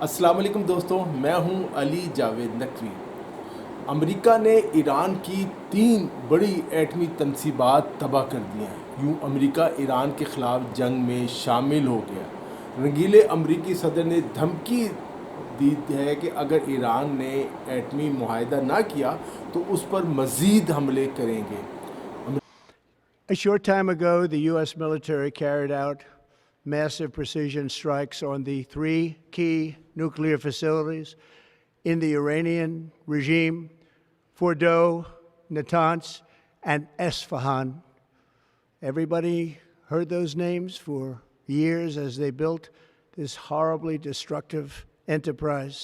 السلام علیکم دوستوں، میں ہوں علی جاوید نقوی۔ امریکہ نے ایران کی 3 بڑی ایٹمی تنصیبات تباہ کر دی ہیں۔ یوں امریکہ ایران کے خلاف جنگ میں شامل ہو گیا۔ رنگیلے امریکی صدر نے دھمکی دی ہے کہ اگر ایران نے ایٹمی معاہدہ نہ کیا تو اس پر مزید حملے کریں گے۔ A short time ago, the U.S. military carried out massive precision strikes on the 3 key nuclear facilities in the Iranian regime: Fordow, Natanz, and Esfahan. Everybody heard those names for years as they built this horribly destructive enterprise.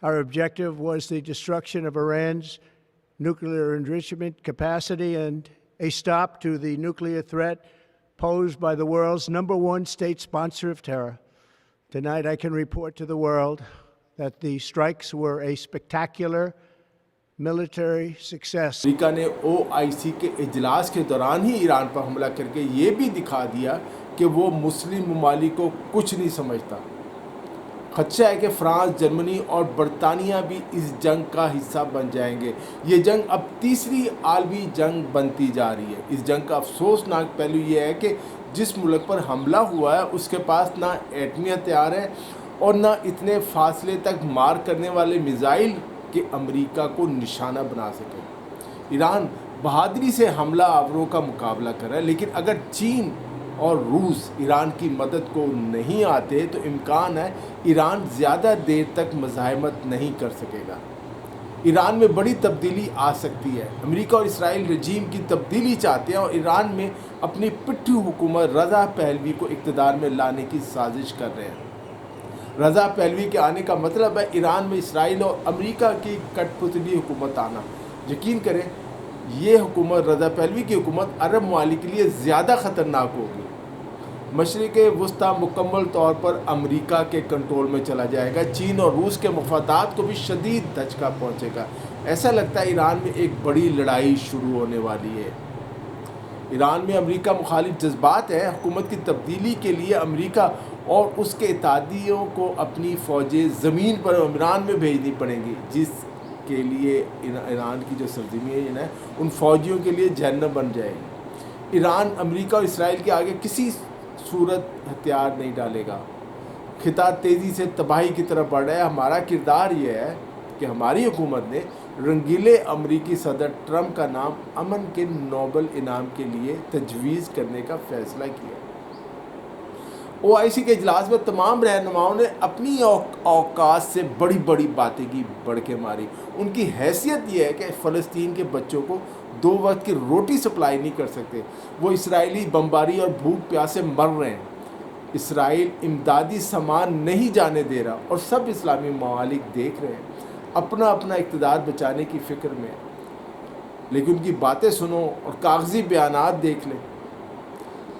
Our objective was the destruction of Iran's nuclear enrichment capacity and a stop to the nuclear threat posed by the world's #1 state sponsor of terror. Tonight, I can report to the world that the strikes were a spectacular military success. امریکہ نے OIC کے اجلاس کے دوران ہی ایران پر حملہ کر کے یہ بھی دکھا دیا کہ وہ مسلم ممالک کو کچھ نہیں سمجھتا۔ خدشہ ہے کہ فرانس، جرمنی اور برطانیہ بھی اس جنگ کا حصہ بن جائیں گے۔ یہ جنگ اب تیسری عالمی جنگ بنتی جا رہی ہے۔ اس جنگ کا افسوسناک پہلو یہ ہے کہ جس ملک پر حملہ ہوا ہے اس کے پاس نہ ایٹمی ہتھیار ہے اور نہ اتنے فاصلے تک مار کرنے والے میزائل کہ امریکہ کو نشانہ بنا سکے۔ ایران بہادری سے حملہ آوروں کا مقابلہ کر رہا ہے، لیکن اگر چین اور روس ایران کی مدد کو نہیں آتے تو امکان ہے ایران زیادہ دیر تک مزاحمت نہیں کر سکے گا۔ ایران میں بڑی تبدیلی آ سکتی ہے۔ امریکہ اور اسرائیل رجیم کی تبدیلی چاہتے ہیں اور ایران میں اپنی پٹھو حکومت رضا پہلوی کو اقتدار میں لانے کی سازش کر رہے ہیں۔ رضا پہلوی کے آنے کا مطلب ہے ایران میں اسرائیل اور امریکہ کی کٹ پتلی حکومت آنا۔ یقین کریں یہ حکومت، رضا پہلوی کی حکومت، عرب ممالک کے لیے زیادہ خطرناک ہوگی۔ مشرق وسطیٰ مکمل طور پر امریکہ کے کنٹرول میں چلا جائے گا۔ چین اور روس کے مفادات کو بھی شدید دھچکا پہنچے گا۔ ایسا لگتا ہے ایران میں ایک بڑی لڑائی شروع ہونے والی ہے۔ ایران میں امریکہ مخالف جذبات ہیں۔ حکومت کی تبدیلی کے لیے امریکہ اور اس کے اتحادیوں کو اپنی فوجیں زمین پر ایران میں بھیجنی پڑیں گی، جس کے لیے ایران کی جو سرزمین ہے ان فوجیوں کے لیے جہنم بن جائے گی۔ ایران امریکہ اور اسرائیل کے آگے کسی صورت ہتھیار نہیں ڈالے گا۔ خطہ تیزی سے تباہی کی طرف بڑھ رہا ہے۔ ہمارا کردار یہ ہے کہ ہماری حکومت نے رنگیلے امریکی صدر ٹرمپ کا نام امن کے نوبل انعام کے لیے تجویز کرنے کا فیصلہ کیا۔ OIC کے اجلاس میں تمام رہنماؤں نے اپنی اوقات سے بڑی بڑی باتیں کی، بڑھ کے ماری۔ ان کی حیثیت یہ ہے کہ فلسطین کے بچوں کو 2 وقت کی روٹی سپلائی نہیں کر سکتے۔ وہ اسرائیلی بمباری اور بھوک پیاس سے مر رہے ہیں۔ اسرائیل امدادی سامان نہیں جانے دے رہا اور سب اسلامی ممالک دیکھ رہے ہیں، اپنا اپنا اقتدار بچانے کی فکر میں۔ لیکن ان کی باتیں سنو اور کاغذی بیانات دیکھ لیں۔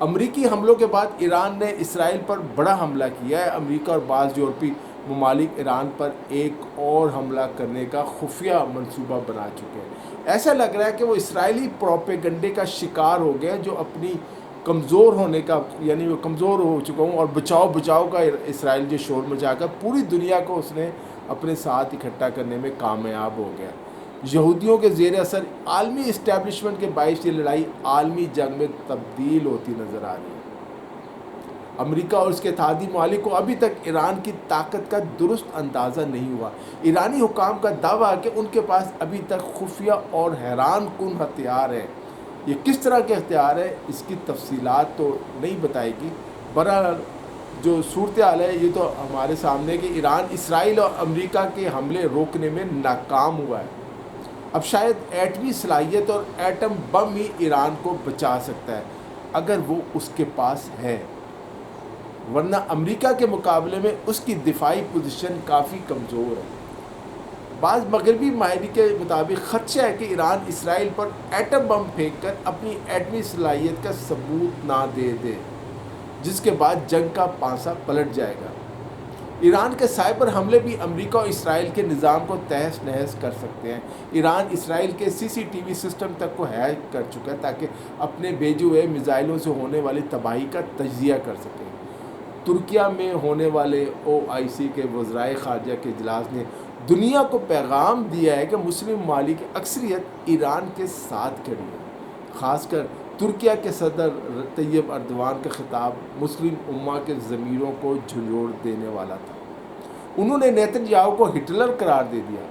امریکی حملوں کے بعد ایران نے اسرائیل پر بڑا حملہ کیا ہے۔ امریکہ اور بعض یورپی ممالک ایران پر ایک اور حملہ کرنے کا خفیہ منصوبہ بنا چکے ہیں۔ ایسا لگ رہا ہے کہ وہ اسرائیلی پروپیگنڈے کا شکار ہو گئے جو اپنی کمزور ہونے کا، یعنی وہ کمزور ہو چکا ہوں اور بچاؤ کا اسرائیل جو شور مچا کر پوری دنیا کو اس نے اپنے ساتھ اکٹھا کرنے میں کامیاب ہو گیا۔ یہودیوں کے زیر اثر عالمی اسٹیبلشمنٹ کے باعث یہ لڑائی عالمی جنگ میں تبدیل ہوتی نظر آ رہی ہے۔ امریکہ اور اس کے اتحادی ممالک کو ابھی تک ایران کی طاقت کا درست اندازہ نہیں ہوا۔ ایرانی حکام کا دعویٰ ہے کہ ان کے پاس ابھی تک خفیہ اور حیران کن ہتھیار ہیں۔ یہ کس طرح کے ہتھیار ہیں اس کی تفصیلات تو نہیں بتائے گی۔ بہرحال جو صورتحال ہے یہ تو ہمارے سامنے کہ ایران اسرائیل اور امریکہ کے حملے روکنے میں ناکام ہوا ہے۔ اب شاید ایٹمی صلاحیت اور ایٹم بم ہی ایران کو بچا سکتا ہے اگر وہ اس کے پاس ہے، ورنہ امریکہ کے مقابلے میں اس کی دفاعی پوزیشن کافی کمزور ہے۔ بعض مغربی ماہرین کے مطابق خدشہ ہے کہ ایران اسرائیل پر ایٹم بم پھینک کر اپنی ایٹمی صلاحیت کا ثبوت نہ دے دے، جس کے بعد جنگ کا پانسا پلٹ جائے گا۔ ایران کے سائبر حملے بھی امریکہ اور اسرائیل کے نظام کو تہس نہس کر سکتے ہیں۔ ایران اسرائیل کے CCTV سسٹم تک کو ہیک کر چکا ہے تاکہ اپنے بھیجے ہوئے میزائلوں سے ہونے والی تباہی کا تجزیہ کر سکے۔ ترکیہ میں ہونے والے OIC کے وزرائے خارجہ کے اجلاس نے دنیا کو پیغام دیا ہے کہ مسلم ممالک کی اکثریت ایران کے ساتھ کھڑی ہے. خاص کر ترکیہ کے صدر طیب اردوان کا خطاب مسلم امہ کے ضمیروں کو جھنجھوڑ دینے والا تھا. انہوں نے نیتن یاہو کو ہٹلر قرار دے دیا.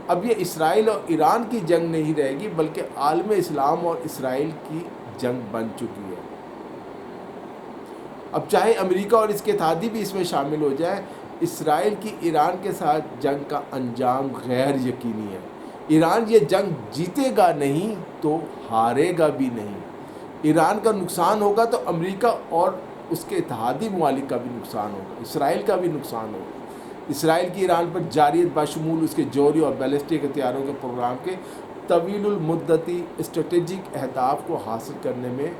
اب یہ اسرائیل اور ایران کی جنگ نہیں رہے گی بلکہ عالم اسلام اور اسرائیل کی جنگ بن چکی ہے. اب چاہے امریکہ اور اس کے اتحادی بھی اس میں شامل ہو جائے، اسرائیل کی ایران کے ساتھ جنگ کا انجام غیر یقینی ہے. ایران یہ جنگ جیتے گا نہیں تو ہارے گا بھی نہیں. ایران کا نقصان ہوگا تو امریکہ اور اس کے اتحادی ممالک کا بھی نقصان ہوگا، اسرائیل کا بھی نقصان ہوگا. اسرائیل کی ایران پر جارحیت بشمول اس کے جوہری اور بیلسٹک ہتھیاروں کے پروگرام کے طویل المدتی اسٹریٹجک اہداف کو حاصل کرنے میں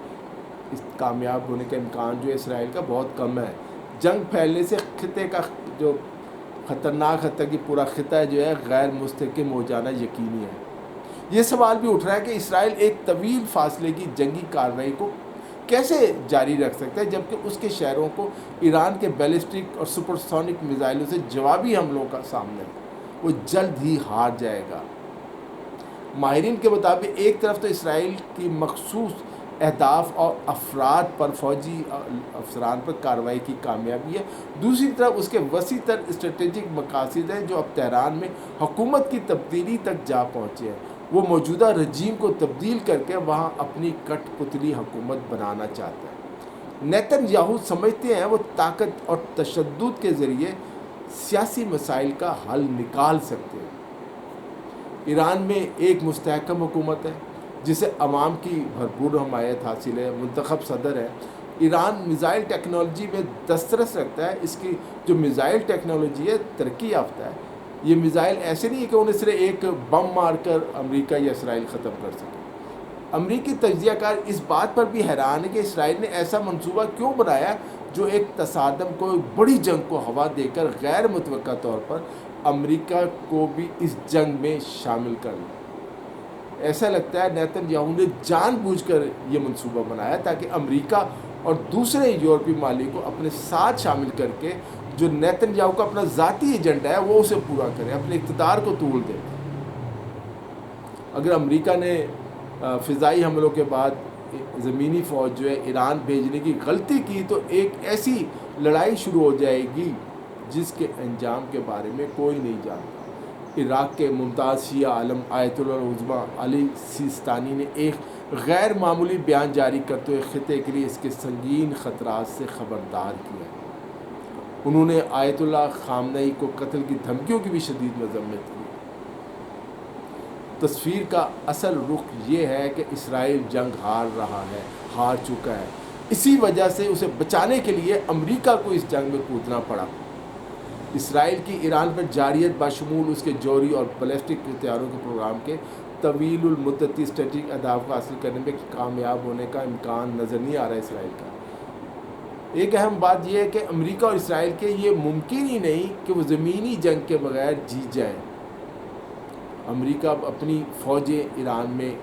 کامیاب ہونے کا امکان جو ہے اسرائیل کا بہت کم ہے. جنگ پھیلنے سے خطے کا جو خطرناک حد تک کہ پورا خطہ جو ہے غیر مستحکم ہو جانا یقینی ہے. یہ سوال بھی اٹھ رہا ہے کہ اسرائیل ایک طویل فاصلے کی جنگی کارروائی کو کیسے جاری رکھ سکتا ہے جبکہ اس کے شہروں کو ایران کے بیلسٹک اور سپرسونک میزائلوں سے جوابی حملوں کا سامنا ہے. وہ جلد ہی ہار جائے گا. ماہرین کے مطابق ایک طرف تو اسرائیل کی مخصوص اہداف اور افراد پر فوجی افسران پر کارروائی کی کامیابی ہے، دوسری طرف اس کے وسیع تر اسٹریٹجک مقاصد ہیں جو اب تہران میں حکومت کی تبدیلی تک جا پہنچے ہیں. وہ موجودہ رجیم کو تبدیل کر کے وہاں اپنی کٹ پتلی حکومت بنانا چاہتا ہے. نیتن یاہو سمجھتے ہیں وہ طاقت اور تشدد کے ذریعے سیاسی مسائل کا حل نکال سکتے ہیں. ایران میں ایک مستحکم حکومت ہے جسے عوام کی بھرپور حمایت حاصل ہے، منتخب صدر ہے. ایران میزائل ٹیکنالوجی میں دسترس رکھتا ہے. اس کی جو میزائل ٹیکنالوجی ہے ترقی یافتہ ہے. یہ میزائل ایسے نہیں ہے کہ انہیں صرف ایک بم مار کر امریکہ یا اسرائیل ختم کر سکے. امریکی تجزیہ کار اس بات پر بھی حیران ہے کہ اسرائیل نے ایسا منصوبہ کیوں بنایا جو ایک تصادم کو، ایک بڑی جنگ کو ہوا دے کر غیر متوقع طور پر امریکہ کو بھی اس جنگ میں شامل کر لیا. ایسا لگتا ہے نیتن یاہو نے جان بوجھ کر یہ منصوبہ بنایا تاکہ امریکہ اور دوسرے یورپی ممالک کو اپنے ساتھ شامل کر کے جو نیتن یاہو کا اپنا ذاتی ایجنڈا ہے وہ اسے پورا کرے، اپنے اقتدار کو طول دے. اگر امریکہ نے فضائی حملوں کے بعد زمینی فوج جو ہے ایران بھیجنے کی غلطی کی تو ایک ایسی لڑائی شروع ہو جائے گی جس کے انجام کے بارے میں کوئی نہیں جانتا. عراق کے ممتاز شیعہ عالم آیت اللہ العظمیٰ علی سیستانی نے ایک غیر معمولی بیان جاری کرتے ہوئے خطے کے لیے اس کے سنگین خطرات سے خبردار کیا. انہوں نے آیت اللہ خامنئی کو قتل کی دھمکیوں کی بھی شدید مذمت کی. تصویر کا اصل رخ یہ ہے کہ اسرائیل جنگ ہار چکا ہے. اسی وجہ سے اسے بچانے کے لیے امریکہ کو اس جنگ میں کودنا پڑا. اسرائیل کی ایران پر جارحیت بشمول اس کے جوہری اور بیلسٹک ہتھیاروں کے پروگرام کے طویل المدتی اسٹریٹجک اہداف کو حاصل کرنے میں کامیاب ہونے کا امکان نظر نہیں آ رہا ہے اسرائیل کا. ایک اہم بات یہ ہے کہ امریکہ اور اسرائیل کے یہ ممکن ہی نہیں کہ وہ زمینی جنگ کے بغیر جیت جائیں. امریکہ اپنی فوجیں ایران میں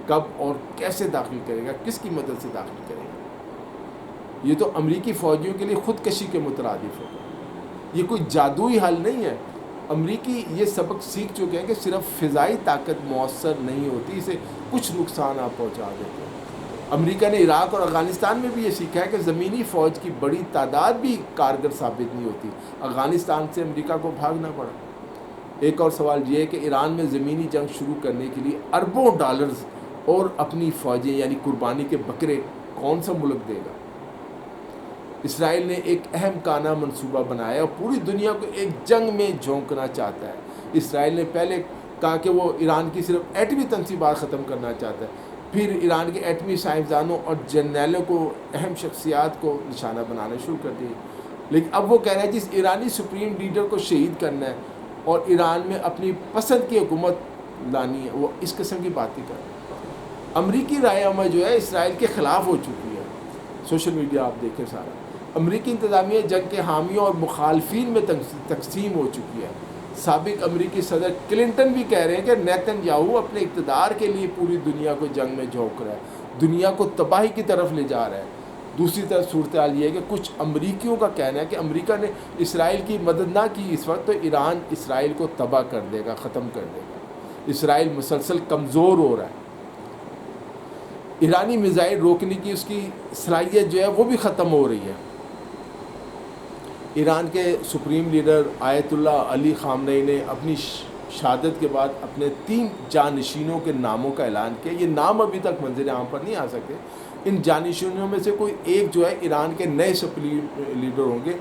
کب اور کیسے داخل کرے گا، کس کی مدد سے داخل کرے گا، یہ تو امریکی فوجیوں کے لیے خودکشی کے مترادف ہوگا. یہ کوئی جادوئی حل نہیں ہے. امریکی یہ سبق سیکھ چکے ہیں کہ صرف فضائی طاقت مؤثر نہیں ہوتی، اسے کچھ نقصان آپ پہنچا دیتے ہیں. امریکہ نے عراق اور افغانستان میں بھی یہ سیکھا ہے کہ زمینی فوج کی بڑی تعداد بھی کارگر ثابت نہیں ہوتی. افغانستان سے امریکہ کو بھاگنا پڑا. ایک اور سوال یہ ہے کہ ایران میں زمینی جنگ شروع کرنے کے لیے اربوں ڈالرز اور اپنی فوجیں یعنی قربانی کے بکرے کون سا ملک دے گا. اسرائیل نے ایک اہم کانہ منصوبہ بنایا اور پوری دنیا کو ایک جنگ میں جھونکنا چاہتا ہے. اسرائیل نے پہلے کہا کہ وہ ایران کی صرف ایٹمی تنصیبات ختم کرنا چاہتا ہے، پھر ایران کے ایٹمی سائنسدانوں اور جرنیلوں کو، اہم شخصیات کو نشانہ بنانا شروع کر دیے. لیکن اب وہ کہہ رہے ہیں جس ایرانی سپریم لیڈر کو شہید کرنا ہے اور ایران میں اپنی پسند کی حکومت لانی ہے، وہ اس قسم کی باتیں کر رہے ہیں. امریکی رائے عامہ جو ہے اسرائیل کے خلاف ہو چکی ہے. سوشل میڈیا آپ دیکھیں سارا. امریکی انتظامیہ جنگ کے حامیوں اور مخالفین میں تقسیم ہو چکی ہے. سابق امریکی صدر کلنٹن بھی کہہ رہے ہیں کہ نیتن یاہو اپنے اقتدار کے لیے پوری دنیا کو جنگ میں جھونک رہا ہے، دنیا کو تباہی کی طرف لے جا رہا ہے. دوسری طرف صورتحال یہ ہے کہ کچھ امریکیوں کا کہنا ہے کہ امریکہ نے اسرائیل کی مدد نہ کی اس وقت تو ایران اسرائیل کو تباہ کر دے گا، ختم کر دے گا۔ اسرائیل مسلسل کمزور ہو رہا ہے، ایرانی میزائل روکنے کی اس کی صلاحیت جو ہے وہ بھی ختم ہو رہی ہے۔ ایران کے سپریم لیڈر آیت اللہ علی خامنئی نے اپنی شہادت کے بعد اپنے 3 جانشینوں کے ناموں کا اعلان کیا۔ یہ نام ابھی تک منظر عام پر نہیں آ سکے۔ ان جانشینوں میں سے کوئی ایک جو ہے ایران کے نئے سپریم لیڈر ہوں گے۔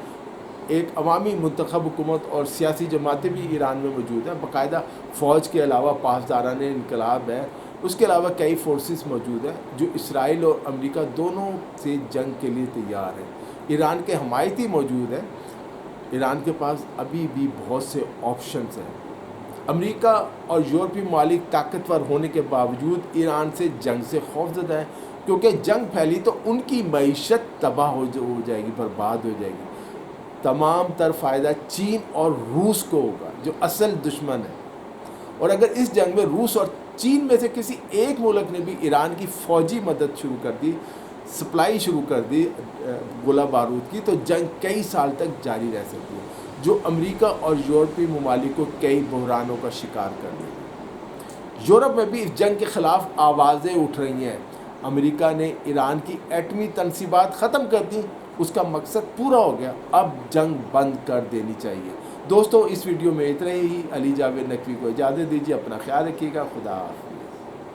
ایک عوامی منتخب حکومت اور سیاسی جماعتیں بھی ایران میں موجود ہیں، باقاعدہ فوج کے علاوہ پاسداران انقلاب ہے، اس کے علاوہ کئی فورسز موجود ہیں جو اسرائیل اور امریکہ دونوں سے جنگ کے لیے تیار ہیں۔ ایران کے حمایتی موجود ہیں، ایران کے پاس ابھی بھی بہت سے آپشنز ہیں۔ امریکہ اور یورپی ممالک طاقتور ہونے کے باوجود ایران سے جنگ سے خوفزدہ ہیں، کیونکہ جنگ پھیلی تو ان کی معیشت تباہ ہو جائے گی، برباد ہو جائے گی۔ تمام تر فائدہ چین اور روس کو ہوگا جو اصل دشمن ہے، اور اگر اس جنگ میں روس اور چین میں سے کسی ایک ملک نے بھی ایران کی فوجی مدد شروع کر دی، سپلائی شروع کر دی گولہ بارود کی، تو جنگ کئی سال تک جاری رہ سکتی ہے، جو امریکہ اور یورپی ممالک کو کئی بحرانوں کا شکار کر دے گا۔ یورپ میں بھی اس جنگ کے خلاف آوازیں اٹھ رہی ہیں۔ امریکہ نے ایران کی ایٹمی تنصیبات ختم کر دی، اس کا مقصد پورا ہو گیا، اب جنگ بند کر دینی چاہیے۔ دوستو اس ویڈیو میں اتنا ہی۔ علی جاوید نقوی کو اجازت دیجیے، اپنا خیال رکھیے گا، خدا حافظ۔